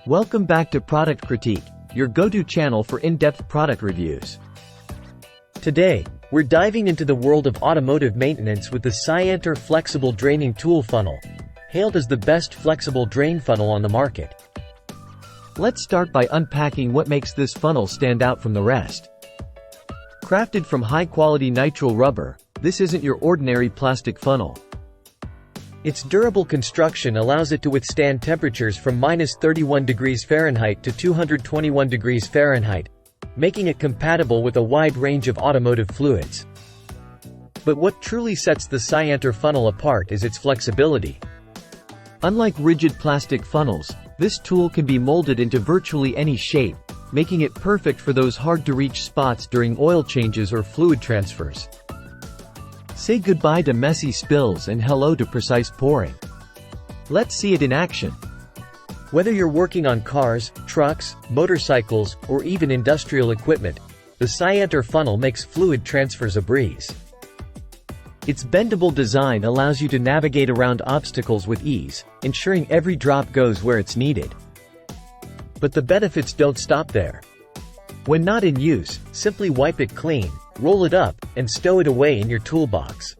Welcome back to Product Critique, your go-to channel for in-depth product reviews. Today, we're diving into the world of automotive maintenance with the Cyantor Flexible Draining Tool Funnel, hailed as the best flexible drain funnel on the market. Let's start by unpacking what makes this funnel stand out from the rest. Crafted from high-quality nitrile rubber, this isn't your ordinary plastic funnel. Its durable construction allows it to withstand temperatures from -31 degrees Fahrenheit to 221 degrees Fahrenheit, making it compatible with a wide range of automotive fluids. But what truly sets the Cyantor funnel apart is its flexibility. Unlike rigid plastic funnels, this tool can be molded into virtually any shape, making it perfect for those hard-to-reach spots during oil changes or fluid transfers. Say goodbye to messy spills and hello to precise pouring. Let's see it in action. Whether you're working on cars, trucks, motorcycles, or even industrial equipment, the Cyantor funnel makes fluid transfers a breeze. Its bendable design allows you to navigate around obstacles with ease, ensuring every drop goes where it's needed. But the benefits don't stop there. When not in use, simply wipe it clean, roll it up, and stow it away in your toolbox.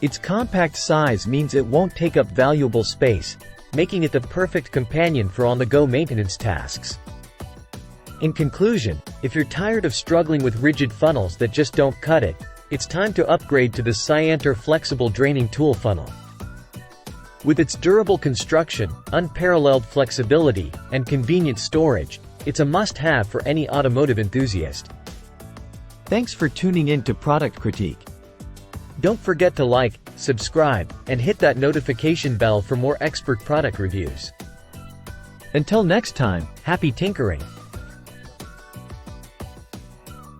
Its compact size means it won't take up valuable space, making it the perfect companion for on-the-go maintenance tasks. In conclusion, if you're tired of struggling with rigid funnels that just don't cut it, it's time to upgrade to the Cyantor Flexible Draining Tool Funnel. With its durable construction, unparalleled flexibility, and convenient storage, it's a must-have for any automotive enthusiast. Thanks for tuning in to Product Critique. Don't forget to like, subscribe, and hit that notification bell for more expert product reviews. Until next time, happy tinkering!